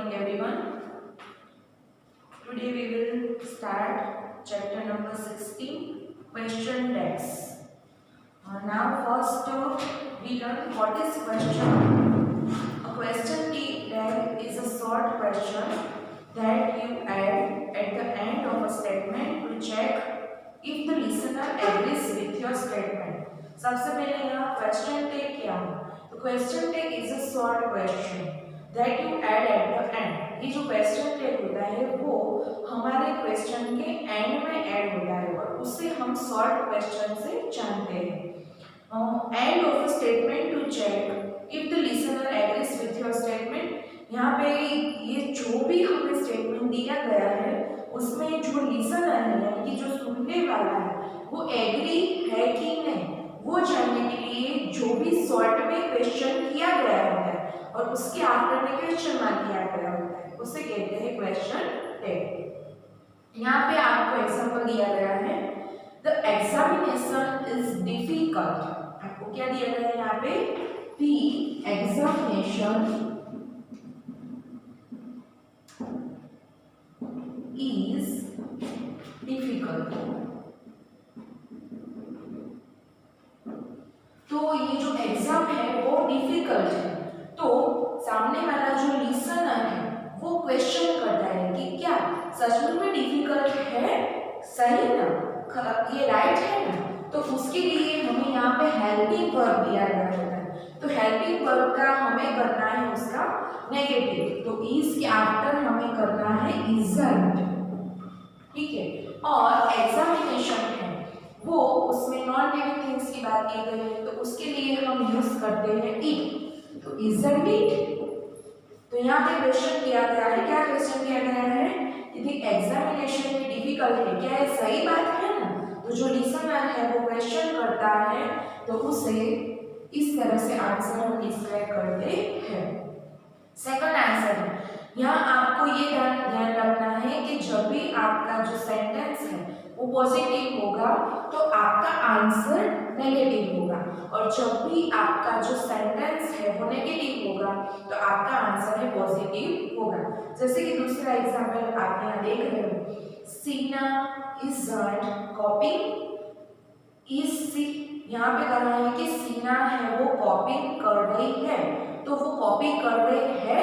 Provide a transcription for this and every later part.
morning everyone. Today we will start chapter number 16, question tags. Now first we learn what is question. A question tag is a short question that you add at the end of a statement to check if the listener agrees with your statement. सबसे पहले यहाँ question tag क्या है? तो question tag is a short question that you add at the end. ये जो question tag होता है वो हमारे question के end में add होता है और उससे हम short question से जानते हैं. End of a statement to check if the listener agrees with your statement. यहाँ पे ये जो भी हमें स्टेटमेंट दिया गया है उसमें जो लिसनर है यानी कि जो सुनने वाला है वो एग्री है कि नहीं वो जानने के लिए जो भी शॉर्ट में क्वेश्चन किया गया होता है और उसके आफ्टर में क्वेश्चन मार्क किया गया होता है उसे कहते हैं क्वेश्चन टैग. यहाँ पे आपको एग्जांपल दिया गया है द एग्जामिनेशन इज डिफिकल्ट. आपको क्या दिया गया है यहाँ पे द एग्जामिनेशन is difficult. तो ये जो एग्जाम है वो डिफिकल्ट है तो सामने वाला जो लिसनर है वो क्वेश्चन करता है कि क्या सच में डिफिकल्ट है, सही ना, ये राइट है ना. तो उसके लिए हमें यहाँ पे हेल्पिंग वर्ब दिया गया होता है. तो हेल्पिंग वर्ब का हमें करना है उसका नेगेटिव. तो इज के आफ्टर हमें करना है इजंट. ठीक है. और एग्जामिनेशन है वो उसमें नॉन लिविंग थिंग्स की बात की गई है तो उसके लिए हम यूज करते हैं इट. तो इजंट इट. तो यहाँ पे क्वेश्चन किया गया है. क्या क्वेश्चन किया गया है यदि एग्जामिनेशन में डिफिकल्ट है क्या ये सही बात है ना. तो जो लिसनर है वो क्वेश्चन करता है तो उसे इस तरह से आंसर हम डिस्क्राइब करते हैं. सेकंड आंसर है यहाँ आपको ये ध्यान रखना है कि जब भी आपका जो सेंटेंस है वो पॉजिटिव होगा तो आपका आंसर नेगेटिव होगा और जब भी आपका जो सेंटेंस है वो नेगेटिव होगा तो आपका आंसर है पॉजिटिव होगा. जैसे कि दूसरा एग्जांपल आप यहाँ देख रहे हो सीना इजंट कॉपिंग इज सी. यहाँ पे कहा है कि सीना है वो कॉपी कर रही है तो वो कॉपी कर रही है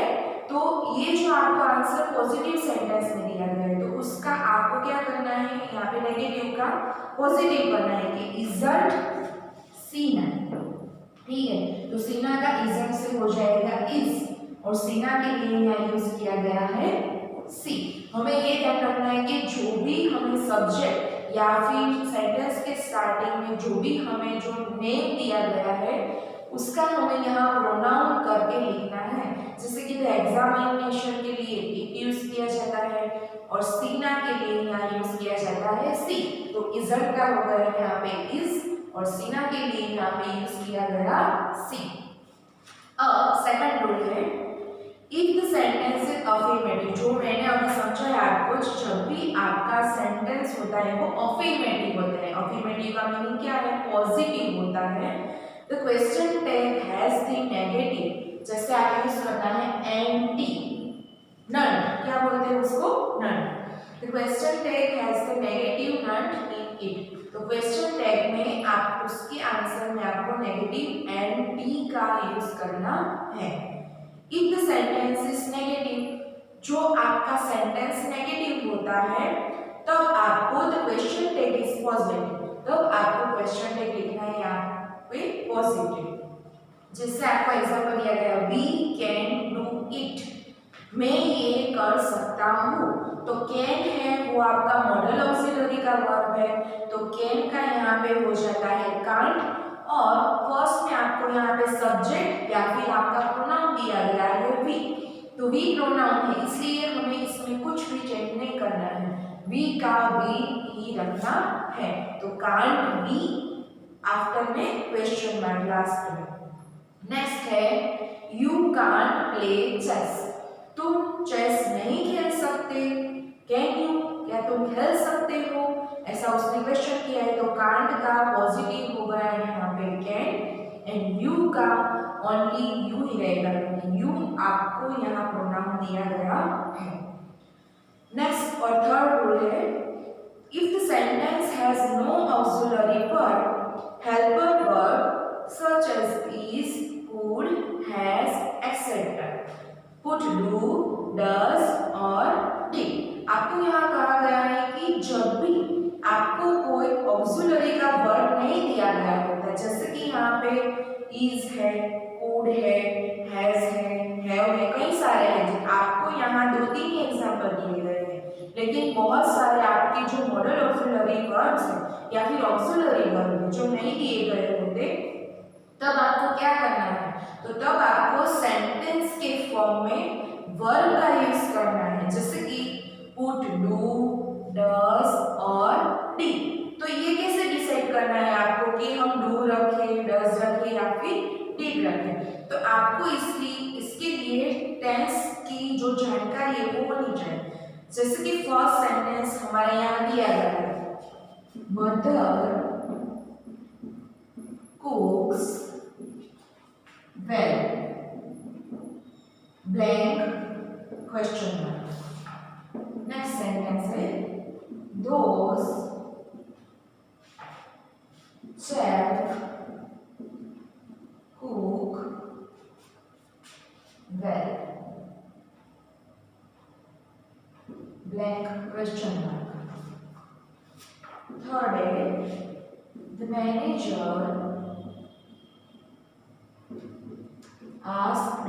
तो ये जो आपको आंसर पॉजिटिव सेंटेंस में दिया गया है तो उसका आपको क्या करना है यहाँ पे नेगेटिव का पॉजिटिव करना है कि इजंट सीना. ठीक है. तो सीना का इजंट से हो जाएगा इज और सीना के लिए यहाँ यूज किया गया है सी. हमें ये ध्यान रखना है कि जो भी हमें सब्जेक्ट या फिर सेंटेंस के स्टार्टिंग में जो भी हमें जो नेम दिया गया है उसका हमें यहाँ प्रोनाउन करके लिखना है. जैसे कि एग्जामिनेशन के लिए इट यूज किया जाता है और सीना के लिए यहाँ यूज किया जाता है सी. तो इजंट का हो गया यहाँ पे इज और सीना के लिए यहाँ पे यूज किया गया सी. अब सेकंड रूल है if the sentence is affirmative. जो मैंने अभी समझा है आपको जब भी आपका सेंटेंस होता है वो अफर्मेटिव होता है. अफर्मेटिव का मीनिंग क्या है पॉजिटिव होता है. The question tag has the negative. जैसे आप यूज करना है एंटी नन. क्या बोलते हैं उसको none. The question tag has the negative none in it. तो क्वेश्चन टैग में आप उसके आंसर में आपको नेगेटिव एंटी का यूज करना है. If the sentence is negative जो आपका सेंटेंस नेगेटिव होता है तब आपको the question tag is positive. तब आपको क्वेश्चन टैग लिखना है यहाँ पे पॉजिटिव. जिससे आपको एग्जांपल दिया गया वी कैन डू इट. मैं ये कर सकता हूँ. तो कैन है वो आपका मॉडल ऑक्सिलरी का वर्ब है तो कैन का यहाँ पे हो जाता है कांट और फर्स्ट में आपको यहाँ पे सब्जेक्ट या फिर आपका प्रोनाउन दिया गया है वी. तो वी प्रोनाउन है इसलिए हमें इसमें कुछ भी चेंज नहीं करना है. वी का वी ही रखना है. तो कांट बी आफ्टर में क्वेश्चन मार्क लास्ट में. नेक्स्ट है यू कांट प्ले चेस. तुम चेस नहीं खेल सकते. कैन यू क्या तुम खेल सकते हो ऐसा उसने क्वेश्चन किया है तो कांट का पॉजिटिव हो गया है यहाँ पे कैन एंड यू का ओनली यू ही रहेगा, यू आपको यहाँ प्रोनाउन दिया गया है। नेक्स्ट और थर्ड रूल है, if the sentence has no auxiliary verb, helper verb such as is, could, has, etcetera, put, do, does और डिड। आपको यहाँ कहा गया है कि जब भी आपको कोई ऑक्सिलरी का वर्ब नहीं दिया गया होता, जैसे कि यहाँ पे इज है, कुड है, हैज है, हैव है, कई सारे हैं। आपको यहाँ 2-3 ही एग्जांपल दिए गए हैं, लेकिन बहुत सारे आपके जो मॉडल ऑक्सिलरी वर्ब्स हैं या फिर ऑक्सिलरी वर्ब जो नहीं दिए गए होते, तब आपको क्या करना है, तो तब आपको सेंटेंस के फॉर्म में वर्ब का यूज करना है, जैसे कि पुट, डू, डज और डिड। तो ये कैसे डिसाइड करना है आपको कि हम डू रखें, डज रखें या फिर डिड रखें? तो आपको इसके लिए टेंस की जो जानकारी है वो होनी चाहिए। जैसे कि फर्स्ट सेंटेंस हमारे यहाँ दिया गया है, mother cooks well, blank question mark। Next sentence है, those chef cook well, blank question mark। Third है, the manager asked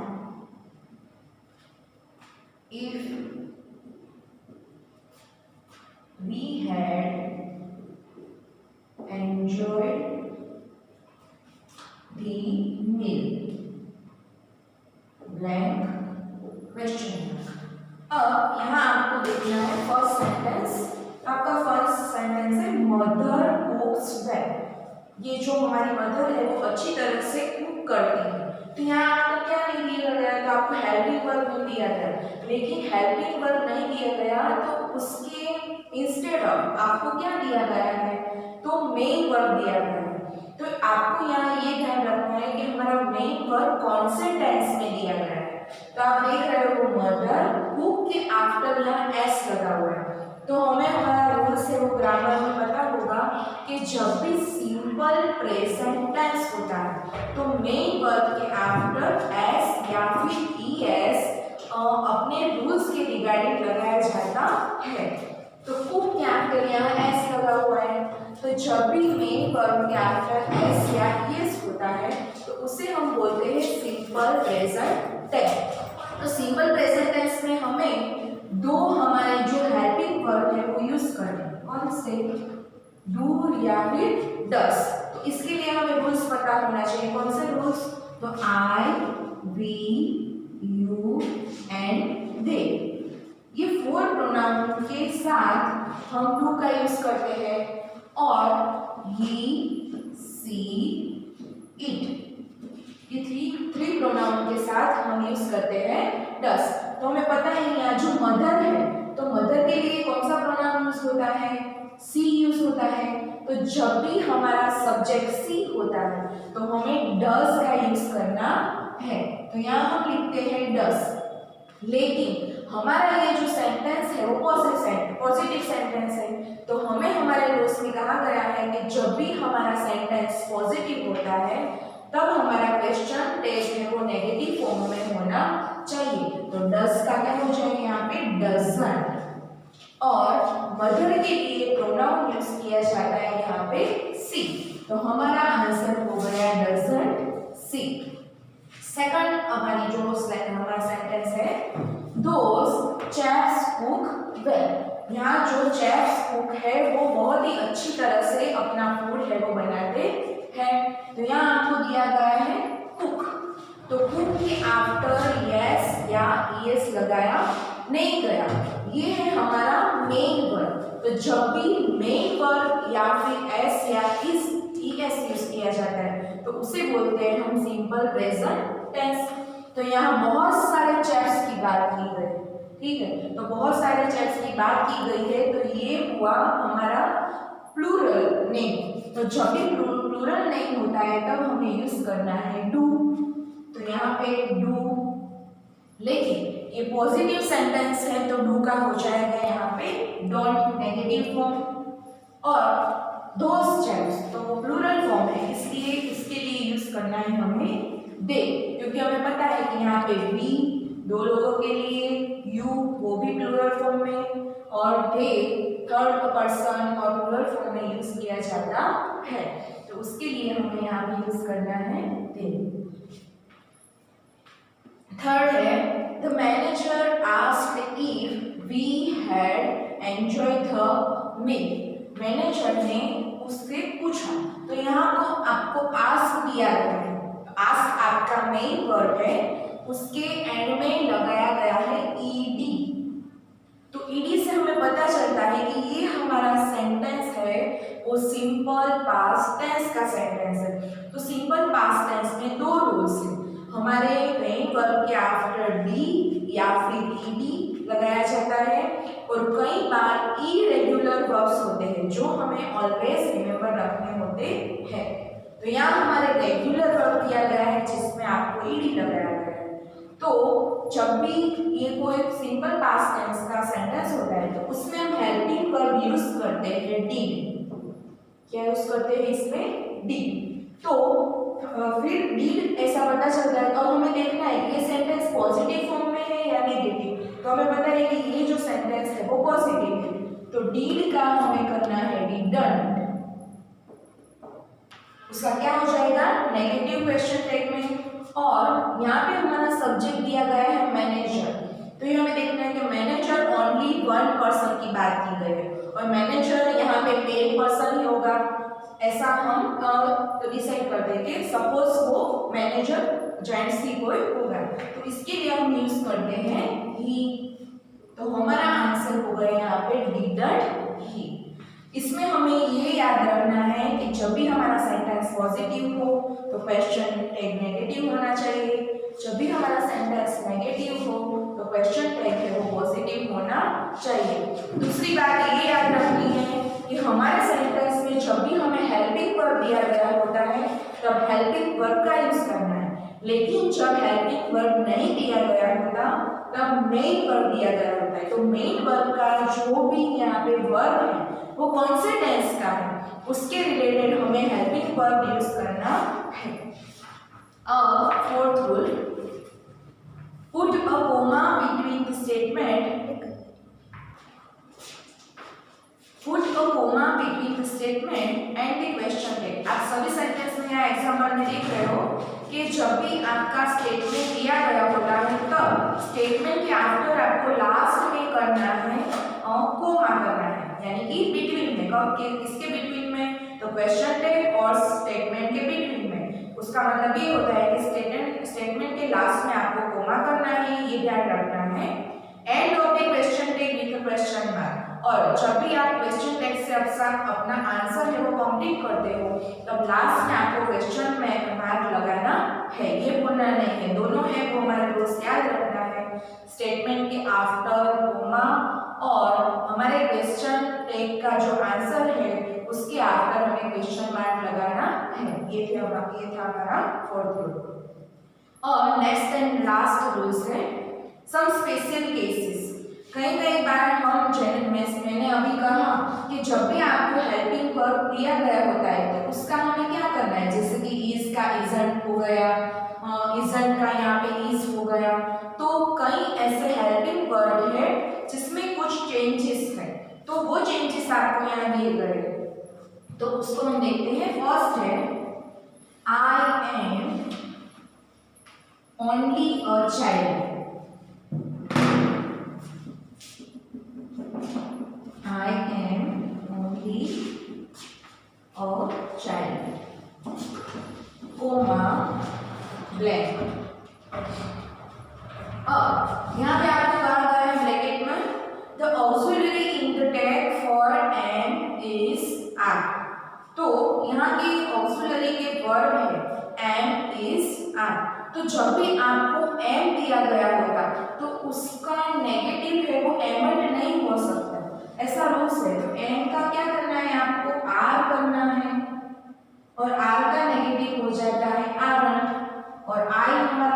if we had enjoyed the meal, blank question mark। अब यहाँ आपको देखना है फर्स्ट सेंटेंस, आपका फर्स्ट सेंटेंस है mother कुक्स well. ये जो हमारी मदर है वो अच्छी तरह से कुक करती है, तो यहाँ आपको क्या नहीं दिया गया, तो आपको हेल्पिंग वर्ब नहीं दिया गया, लेकिन हेल्पिंग वर्ब नहीं दिया गया तो उसके इंस्टेड ऑफ आपको क्या दिया गया है, तो मेन वर्ब दिया गया है। तो आपको यहाँ ये ध्यान रखना है कि हमारा मेन वर्ब कौन से टेंस में दिया गया है। तो आप देख रहे हो मदर कुक के आफ्टर यहाँ एस लगा हुआ है, तो हमें हमारा रूल्स है वो ग्रामर में पता होगा कि जब भी सिंपल प्रेजेंट टेंस होता है तो मेन वर्ब के आफ्टर एस या फिर ई एस अपने रूल्स के रिगार्डिंग लगाया जाता है। तो कुक के आफ्टर यहाँ एस लगा हुआ है, तो जब भी मेन वर्ब के आफ्टर एस या ई एस होता है तो उसे हम बोलते हैं सिंपल प्रेजेंट टेंस। तो सिंपल प्रेजेंट टेंस में हमें दो हमारे जो हेल्पिंग वर्ब है वो यूज करते हैं, कौन से, डू या फिर डस। तो इसके लिए हमें रूल्स पता होना चाहिए, कौन से रूल्स, तो आई, वी, यू एंड दे। ये 4 प्रोनाउन के साथ हम डू का यूज करते हैं, और ही, सी, इट, ये 3 प्रोनाउन के साथ हम यूज करते हैं डस। तो हमें पता है यहाँ जो मदर है, तो मदर के लिए कौन सा प्रोनाउन यूज होता है, सी यूज होता है। तो जब भी हमारा सब्जेक्ट सी होता है तो हमें डस का यूज करना है, तो यहाँ हम लिखते हैं डस। लेकिन हमारा ये जो सेंटेंस है वो पॉजिटिव सेंटेंस है, तो हमें हमारे रूल्स में कहा गया है कि जब भी हमारा सेंटेंस पॉजिटिव होता है तब हमारा क्वेश्चन टेग है वो नेगेटिव फॉर्म में होना चाहिए। तो डस का क्या हो जाएगा यहाँ पे, डजंट। और मदर के लिए प्रोनाउन यूज किया जाता है यहाँ पे सी, तो हमारा आंसर हो गया डजंट सी। सेकंड हमारी जो हमारा सेंटेंस है, दोस चेफ्स कुक वेल। यहाँ जो चेफ्स कुक है वो बहुत ही अच्छी तरह से अपना फूड है वो बनाते हैं। तो यहाँ आपको दिया गया है कुक, तो कुक के आफ्टर यस या ईएस लगाया नहीं गया, ये है हमारा मेन वर्ब। तो जब भी मेन वर्ब या फिर एस या इस ईएस यूज किया जाता है तो उसे बोलते हैं हम सिंपल प्रेजेंट टेंस। तो यहाँ बहुत सारे चेफ्स की बात की गई, ठीक है, तो बहुत सारे चेफ्स की बात की गई है, तो ये हुआ हमारा प्लूरल नेम। तो जब भी प्लूरल नेम होता है तब हमें यूज करना है डू। तो यहाँ पे डू, लेकिन ये पॉजिटिव सेंटेंस है तो डू का हो जाएगा यहाँ पे डोंट नेगेटिव फॉर्म, और दोस चेयर्स तो वो प्लूरल फॉर्म है, इसलिए इसके लिए यूज करना है हमें दे, क्योंकि हमें पता है कि यहाँ पे वी दो लोगों के लिए, यू वो भी प्लूरल फॉर्म में, और दे थर्ड पर्सन और प्लूरल फॉर्म में यूज किया जाता है, तो उसके लिए हमें यहाँ पे यूज करना है दे। थर्ड है the manager asked if we had enjoyed the meal. Manager ने उससे पूछा, तो यहाँ को आपको आस्क दिया गया है, आस्क आपका मेन वर्ब है, उसके एंड में लगाया गया है ईडी, तो ईडी से हमें पता चलता है कि ये हमारा सेंटेंस है वो सिंपल पास्ट टेंस का सेंटेंस है। तो सिंपल पास्ट टेंस में दो रूल्स हैं, हमारे मेन वर्ब के आफ्टर डी या फिर ईडी लगाया जाता है, और कई बार इरेगुलर वर्ब्स होते हैं जो हमें ऑलवेज रिमेंबर रखने होते हैं। तो यहाँ हमारे रेगुलर वर्ब दिया गया है जिसमें आपको ईडी लगाया गया है। तो जब भी ये कोई सिंपल पास्ट टेंस का सेंटेंस होता है तो उसमें हम हेल्पिंग वर्ब यूज करते हैं डीड। क्या यूज करते हैं इसमें? डीड। तो फिर डीड ऐसा पता चलता है, और हमें देखना है कि ये सेंटेंस पॉजिटिव फॉर्म में है या नेगेटिव। तो हमें पता है कि ये जो सेंटेंस है वो पॉजिटिव है, तो डीड का हमें करना है डिडंट, उसका क्या हो जाएगा? Negative question statement. और यहाँ पे हमारा सब्जेक्ट दिया गया है मैनेजर, तो ये हमें देखना है कि मैनेजर ओनली वन पर्सन की बात की गई है, और मैनेजर यहाँ पे मेन पर्सन ही होगा, ऐसा हम डिसाइड करते हैं कि सपोज वो मैनेजर जेंट्स ही कोई होगा, तो इसके लिए हम यूज करते हैं ही। तो हमारा आंसर हो गया यहाँ पे डिडंट ही। इसमें हमें ये याद रखना है कि जब भी हमारा सेंटेंस पॉजिटिव हो तो क्वेश्चन टैग नेगेटिव होना चाहिए, जब भी हमारा सेंटेंस नेगेटिव हो तो क्वेश्चन टैग है वो पॉजिटिव होना चाहिए। दूसरी बात ये याद रखनी है कि हमारे सेंटेंस में जब भी हमें हेल्पिंग वर्ब दिया गया होता है तब हेल्पिंग वर्ब का यूज करना है, लेकिन जब हेल्पिंग वर्ब नहीं दिया गया होता तब मेन वर्ब दिया गया होता है। तो मेन वर्ब का जो भी यहाँ पे वर्ब है वो कौन से टेंस का है उसके रिलेटेड हमें हेल्पिंग वर्ब यूज करना है। Fourth rule, put a comma between the statement, put a comma between the statement and the question tag. आप सभी सेंटेंस में या एग्जाम्पल में देख रहे हो कि जब भी आपका स्टेटमेंट दिया गया होता है तब स्टेटमेंट के आफ्टर आपको लास्ट में करना है कोमा करना है, यानी कि बिटवीन में। कब के किसके बिटवीन में? तो क्वेश्चन टैग और स्टेटमेंट के बिटवीन में। उसका मतलब ये होता है कि स्टेटमेंट के लास्ट में आपको कोमा करना है, ये ध्यान रखना है। End of the question tag with question mark, और जब भी आप क्वेश्चन टैग से अपना आंसर है वो कंप्लीट करते हो तब लास्ट में आपको क्वेश्चन में मार्क लगाना है, ये भूलना नहीं है। दोनों है वो हमारे रूल्स याद रखना है, स्टेटमेंट के आफ्टर कोमा और हमारे क्वेश्चन टैग का जो आंसर है उसके आफ्टर हमें क्वेश्चन मार्क लगाना है। ये था हमारा फोर्थ रूल। और नेक्स्ट एंड लास्ट रूल्स है सम स्पेशल केसेस। कई बार हम मैंने अभी कहा कि जब भी आपको हेल्पिंग वर्ब दिया गया होता है तो उसका हमें क्या करना है, जैसे कि इज का इजंट हो गया, इजंट का यहाँ पे इज हो गया, तो कई ऐसे हेल्पिंग वर्ब है जिसमें कुछ चेंजेस है, तो वो चेंजेस आपको यहाँ दिए गए, तो उसको हम देखते हैं। फर्स्ट है I am only a child, I am only a child, comma blank। अब यहाँ पे आपको कहा गया है ब्रैकेट में the auxiliary in the tag for am is are, तो यहाँ की auxiliary के वर्ब है am is are, तो जब भी आपको am दिया गया होगा तो उसका नेगेटिव है वो एमंड नहीं हो सकता, ऐसा रूल्स है। तो एम का क्या करना है, आपको आर करना है, और आर का नेगेटिव हो जाता है आरंट, और आई हमारा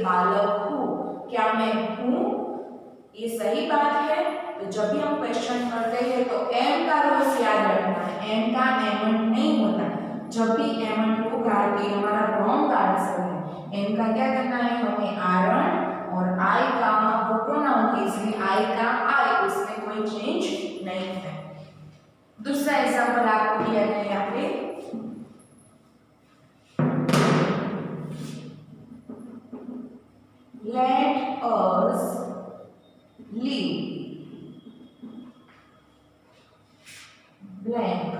बालक हूँ। क्या मैं हूँ? ये सही बात है। तो जब भी हम क्वेश्चन करते हैं तो एम का रूल्स याद रखना है, एम का एमंड नहीं होता। जब भी एमंड होगा तो ये हमारा रॉन्ग आंसर है। एम का क्या करना है, हमें आरण और आई का वो प्रोनाउन है, इसलिए आई का आई, उसमें कोई चेंज नहीं है। दूसरा एग्जांपल आपको दिया गया है यहाँ पे, let us leave blank।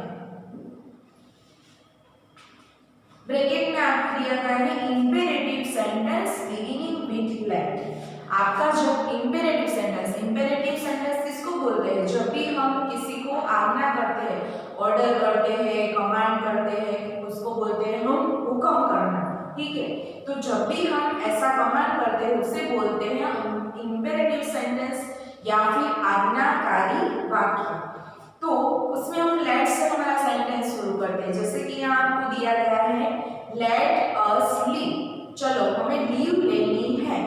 Bracket में आपको दिया गया है imperative sentence beginning with let. आपका जो इंपेरेटिव सेंटेंस किसको बोलते हैं? जब भी हम किसी को आज्ञा करते हैं, ऑर्डर करते हैं, कमांड करते हैं, उसको बोलते हैं हम हुक्म करना, ठीक है। तो जब भी हम ऐसा कमांड करते हैं उसे बोलते हैं इंपेरेटिव सेंटेंस या फिर आज्ञाकारी वाक्य। तो उसमें हम लेट से हमारा सेंटेंस शुरू करते हैं। जैसे कि यहाँ आपको दिया गया है लेट अस लीव, चलो हमें लीव लेनी है।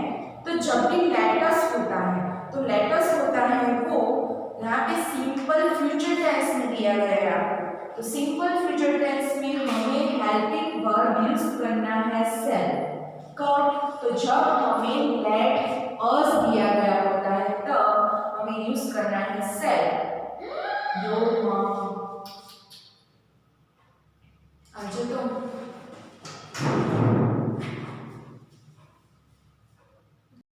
तो जब भी लेट अस होता है तो लेट अस होता है वो यहाँ पे सिंपल फ्यूचर टेंस में दिया गया है। तो सिंपल फ्यूचर टेंस में हमें हेल्पिंग वर्ब यूज करना है सेल। कब? तो जब हमें लेट अस दिया गया होता है तब हमें यूज करना है सेल।